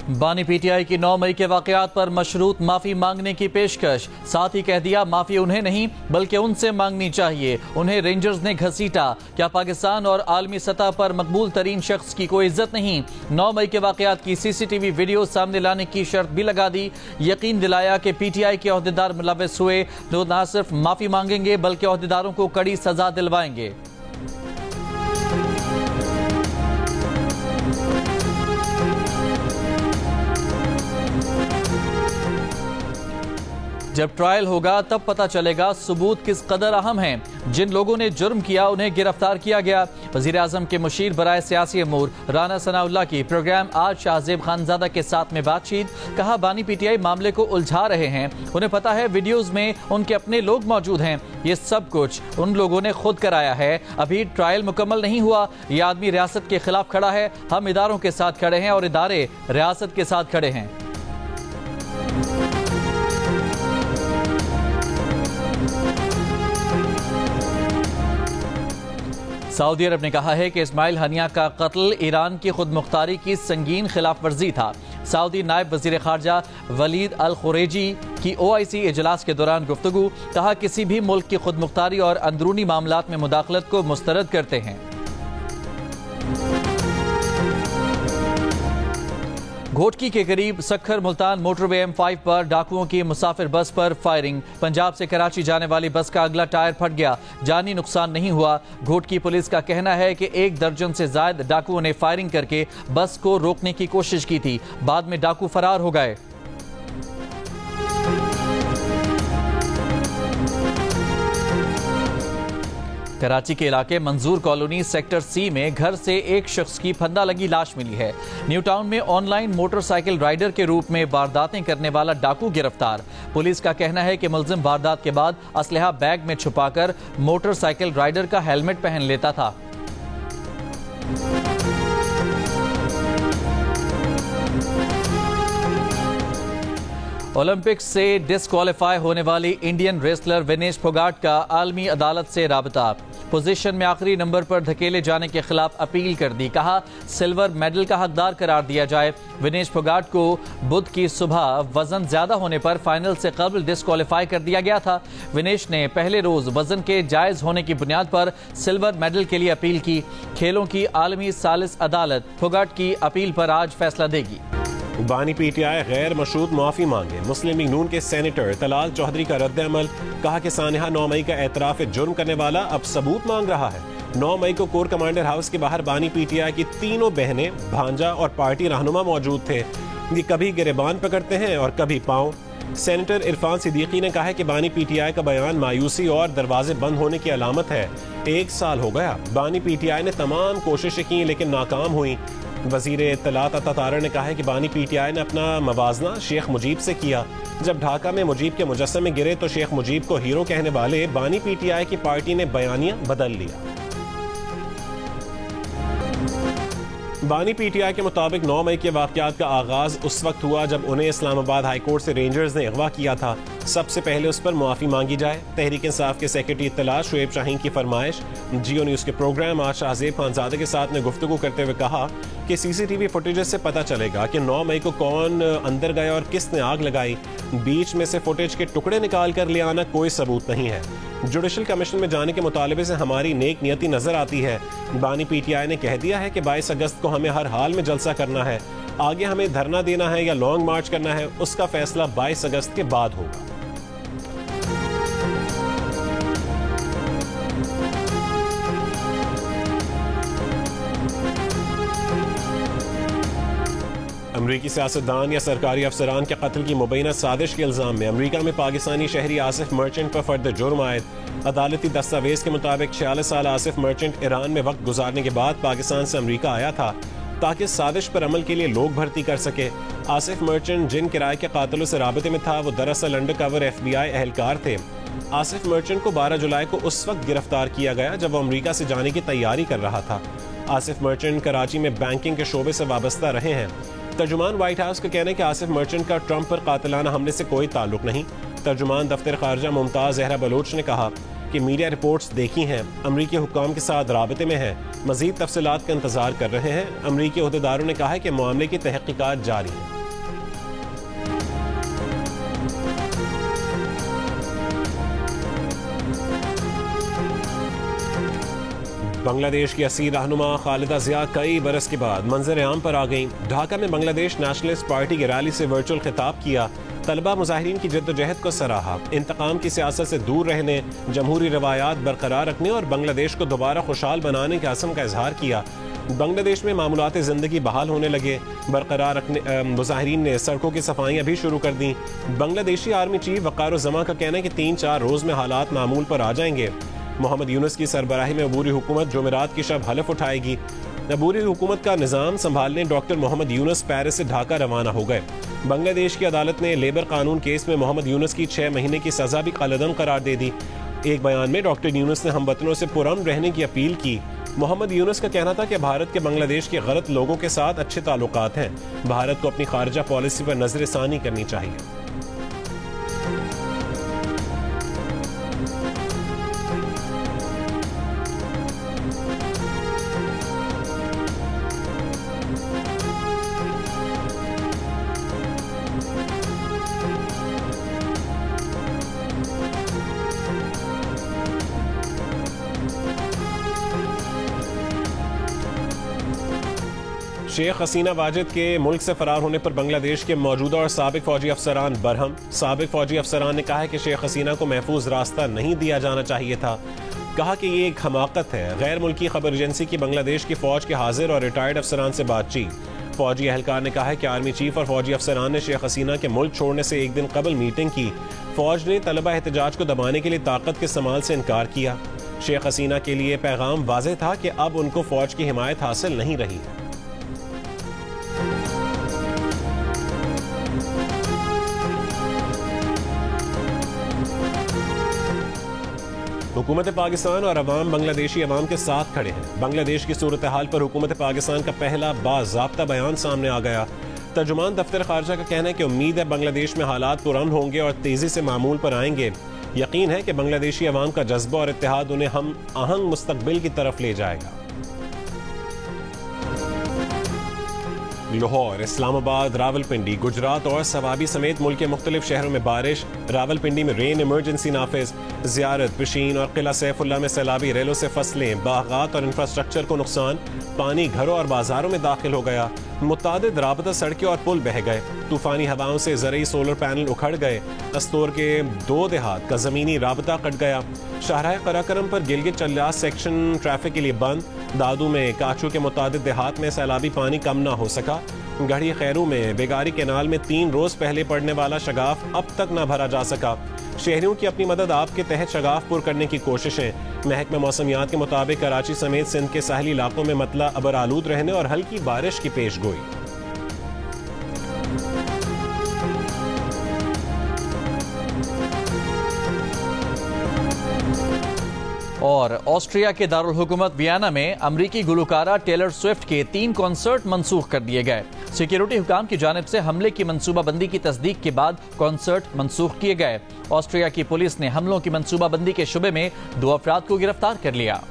बानी पीटीआई की 9 मई के वाकयात पर मशरूत माफी मांगने की पेशकश, साथ ही कह दिया माफी उन्हें नहीं बल्कि उनसे मांगनी चाहिए। उन्हें रेंजर्स ने घसीटा, क्या पाकिस्तान और आलमी सतह पर मकबूल तरीन शख्स की कोई इज्जत नहीं? 9 मई के वाकयात की CCTV वीडियो सामने लाने की शर्त भी लगा दी। यकीन दिलाया कि पीटीआई के अहदेदार मुलव्वस हुए तो न सिर्फ माफी मांगेंगे बल्कि अहदेदारों को कड़ी सजा दिलवाएंगे। जब ट्रायल होगा तब पता चलेगा सबूत किस कदर अहम हैं। जिन लोगों ने जुर्म किया उन्हें गिरफ्तार किया गया। वजीर आजम के मुशीर बराए सियासी अमूर राना सनाउल्लाह की प्रोग्राम आज शाहजेब खानजादा के साथ में बातचीत, कहा बानी पीटीआई मामले को उलझा रहे हैं, उन्हें पता है वीडियोज में उनके अपने लोग मौजूद हैं, ये सब कुछ उन लोगों ने खुद कराया है। अभी ट्रायल मुकम्मल नहीं हुआ, ये आदमी रियासत के खिलाफ खड़ा है, हम इदारों के साथ खड़े हैं और इदारे रियासत के साथ खड़े हैं। सऊदी अरब ने कहा है कि इस्माइल हनिया का कत्ल ईरान की खुद मुख्तारी की संगीन खिलाफ वर्जी था। सऊदी नायब वजीर खारजा वलीद अल खुरेजी की OIC इजलास के दौरान गुफ्तगू, कहा किसी भी मुल्क की खुद मुख्तारी और अंदरूनी मामलात में मुदाखलत को मुस्तरद करते हैं। घोटकी के करीब सखर मुल्तान मोटरवे M5 पर डाकुओं की मुसाफिर बस पर फायरिंग, पंजाब से कराची जाने वाली बस का अगला टायर फट गया, जानी नुकसान नहीं हुआ। घोटकी पुलिस का कहना है कि 1 दर्जन से ज्यादा डाकुओं ने फायरिंग करके बस को रोकने की कोशिश की थी, बाद में डाकू फरार हो गए। कराची के इलाके मंजूर कॉलोनी सेक्टर C में घर से एक शख्स की फंदा लगी लाश मिली है। न्यू टाउन में ऑनलाइन मोटरसाइकिल राइडर के रूप में वारदातें करने वाला डाकू गिरफ्तार। पुलिस का कहना है कि मुलजिम वारदात के बाद असलहा बैग में छुपाकर मोटरसाइकिल राइडर का हेलमेट पहन लेता था। ओलंपिक्स से डिस्क्वालीफाई होने वाली इंडियन रेसलर विनेश फोगाट का आलमी अदालत से राबता, पोजीशन में आखिरी नंबर पर धकेले जाने के खिलाफ अपील कर दी, कहा सिल्वर मेडल का हकदार करार दिया जाए। विनेश फोगाट को बुध की सुबह वजन ज्यादा होने पर फाइनल से कबल डिस्क्वालीफाई कर दिया गया था। विनेश ने पहले रोज वजन के जायज होने की बुनियाद पर सिल्वर मेडल के लिए अपील की। खेलों की आलमी सालिस अदालत फोगाट की अपील पर आज फैसला देगी। बानी पीटीआई गैर मशरूत माफी मांगे, मुस्लिम लीग नून के सेनेटर तलाल चौधरी का रद्द-ए-अमल, कहा कि सानिहा 9 मई का एतराफ जुर्म करने वाला अब सबूत मांग रहा है। 9 मई को कोर कमांडर हाउस के बाहर बानी पीटीआई की तीनों बहनें, भांजा और पार्टी रहनुमा मौजूद थे। ये कभी गिरेबान पकड़ते हैं और कभी पांव। सेनेटर इरफान सिद्दीकी ने कहा है कि बानी पीटीआई का बयान मायूसी और दरवाजे बंद होने की अलामत है। 1 साल हो गया, बानी पीटीआई ने तमाम कोशिशें की लेकिन नाकाम हुई। वजीर इत्तलात अता तारर ने कहा है कि बानी पीटीआई ने अपना मवाजना शेख मुजीब से किया। जब ढाका में मुजीब के मुजस्समे गिरे तो शेख मुजीब को हीरो कहने वाले बानी पीटीआई की पार्टी ने बयानिया बदल लिया। बानी पीटीआई के मुताबिक 9 मई के वाकयात का आगाज उस वक्त हुआ जब उन्हें इस्लामाबाद हाई कोर्ट से रेंजर्स ने अगवा किया था। सबसे पहले उस पर मुआफी मांगी जाए। तहरीक इंसाफ के सेक्रेटरी इत्तलात शुएब शाहीन की फरमाइश। जियो न्यूज़ के प्रोग्राम आज शाहजेब खानजादे के साथ ने गुफ्तगू करते हुए कहा कि CCTV फुटेजेस से पता चलेगा कि 9 मई को कौन अंदर गया और किसने आग लगाई। बीच में से फुटेज के टुकड़े निकाल कर ले आना कोई सबूत नहीं है। जुडिशल कमीशन में जाने के मुतालबे से हमारी नेक नियति नजर आती है। बानी पीटीआई ने कह दिया है कि 22 अगस्त को हमें हर हाल में जलसा करना है। आगे हमें धरना देना है या लॉन्ग मार्च करना है, उसका फैसला 22 अगस्त के बाद होगा। अमरीकी सियासतदान या सरकारी अफसरान के कत्ल की मुबैना साजिश के इल्जाम में अमरीका में पाकिस्तानी शहरी आसिफ मर्चेंट पर फर्द जुर्म आयद। अदालती दस्तावेज के मुताबिक 46 साल आसिफ मर्चेंट ईरान में वक्त गुजारने के बाद पाकिस्तान से अमरीका आया था ताकि साजिश पर अमल के लिए लोग भर्ती कर सके। आसिफ मर्चेंट जिन किराए के कातिलों से राबते में था वो दरअसल अंडर कवर FBI एहलकार थे। आसिफ मर्चेंट को 12 जुलाई को उस वक्त गिरफ्तार किया गया जब वो अमरीका से जाने की तैयारी कर रहा था। आसिफ मर्चेंट कराची में बैंकिंग के शोबे से वाबस्ता रहे हैं। तर्जुमान व्हाइट हाउस का कहना है कि आसिफ मर्चेंट का ट्रंप पर कातिलाना हमले से कोई ताल्लुक नहीं। तर्जुमान दफ्तर खारजा मुमताज जहरा बलोच ने कहा कि मीडिया रिपोर्ट्स देखी हैं, अमरीकी हुक्काम के साथ राबते में हैं, मजीद तफसीलात का इंतजार कर रहे हैं। अमरीकी ओहदेदारों ने कहा है कि मामले की तहकीकात जारी है। बांग्लादेश की असीर रहनुमा खालिदा जिया कई बरस के बाद मंजर आम पर आ गई। ढाका में बांग्लादेश नेशनलिस्ट पार्टी की रैली से वर्चुअल खिताब किया। तलबा मुजाहिरीन की जद्दोजहद को सराहा। इंतकाम की सियासत से दूर रहने, जमहूरी रवायात बरकरार रखने और बांग्लादेश को दोबारा खुशहाल बनाने के अज़्म का इजहार किया। बांग्लादेश में मामूलात ज़िंदगी बहाल होने लगे। बरकरार रखने मुजाहिरीन ने सड़कों की सफाइयाँ भी शुरू कर दी। बांग्लादेशी आर्मी चीफ वक़ार उज़्ज़मा का कहना है कि 3-4 रोज़ में हालात मामूल पर आ जाएंगे। मोहम्मद यूनुस की सरबराही में अबूरी हुकूमत जुमेरात की शब हलफ उठाएगी। अबूरी हुकूमत का निज़ाम संभालने डॉक्टर मोहम्मद यूनुस पेरिस से ढाका रवाना हो गए। बांग्लादेश की अदालत ने लेबर कानून केस में मोहम्मद यूनुस की 6 महीने की सजा भी कलअदम करार दे दी। एक बयान में डॉक्टर यूनुस ने हमवतनों से पुरअमन रहने की अपील की। मोहम्मद यूनुस का कहना था कि भारत के बांग्लादेश के गलत लोगों के साथ अच्छे ताल्लुकात हैं। भारत को अपनी खारजा पॉलिसी पर नजरसानी करनी चाहिए। शेख हसीना वाजिद के मुल्क से फरार होने पर बांग्लादेश के मौजूदा और साबिक फौजी अफसरान बरहम। साबिक फौजी अफसरान ने कहा है कि शेख हसीना को महफूज रास्ता नहीं दिया जाना चाहिए था। कहा कि ये एक हमाकत है। गैर मुल्की खबर एजेंसी की बांग्लादेश की फौज के हाजिर और रिटायर्ड अफसरान से बातचीत। फौजी एहलकार ने कहा है कि आर्मी चीफ और फौजी अफसरान ने शेख हसीना के मुल्क छोड़ने से एक दिन कबल मीटिंग की। फौज ने तलबा एहतजाज को दबाने के लिए ताकत के इस्तेमाल से इनकार किया। शेख हसीना के लिए पैगाम वाज़ेह था कि अब उनको फौज की हिमायत हासिल नहीं रही है। हुकूमत पाकिस्तान और अवाम बांग्लादेशी अवाम के साथ खड़े हैं। बांग्लादेश की सूरत हाल पर हुकूमत पाकिस्तान का पहला बाज़ाब्ता बयान सामने आ गया। तर्जुमान दफ्तर खारजा का कहना है कि उम्मीद है बांग्लादेश में हालात पुरअमन होंगे और तेजी से मामूल पर आएंगे। यकीन है कि बांग्लादेशी अवाम का जज्बा और इत्तेहाद उन्हें हम आहंग मुस्तकबिल की तरफ ले जाएगा। लाहौर, इस्लामाबाद, रावलपिंडी, गुजरात और सवाबी समेत मुल्क के मुख्तलिफ शहरों में बारिश। रावलपिंडी में रेन इमरजेंसी नाफिज। ज़ियारत, पिशीन और किला सैफुल्ला में सैलाबी रेलों से फसलें, बागात और इंफ्रास्ट्रक्चर को नुकसान। पानी घरों और बाजारों में दाखिल हो गया। मुतादिद राबता सड़कें और पुल बह गए। तूफानी हवाओं से ज़रई सोलर पैनल उखड़ गए। अस्तोर के 2 देहात का ज़मीनी राबता कट गया। शाहराह कराकरम पर गिलगित चल्लास सेक्शन ट्रैफिक के लिए बंद। दादू में काचू के मुतादिद देहात में सैलाबी पानी कम ना हो सका। गढ़ी खैरू में बेगारी कैनाल में 3 रोज पहले पड़ने वाला शगाफ अब तक न भरा जा सका। शहरियों की अपनी मदद आप के तहत शगाफ पुर करने की कोशिशें। महकमे मौसमियात के मुताबिक कराची समेत सिंध के साहली इलाकों में मतला अबर आलूद रहने और हल्की बारिश की पेश गोई। और ऑस्ट्रिया के दारुल हुकूमत वियना में अमरीकी गुलकारा टेलर स्विफ्ट के 3 कॉन्सर्ट मनसूख कर दिए गए। सिक्योरिटी हुकाम की जानिब से हमले की मंसूबाबंदी की तस्दीक के बाद कॉन्सर्ट मनसूख किए गए। ऑस्ट्रिया की पुलिस ने हमलों की मंसूबाबंदी के शुबे में 2 अफराद को गिरफ्तार कर लिया।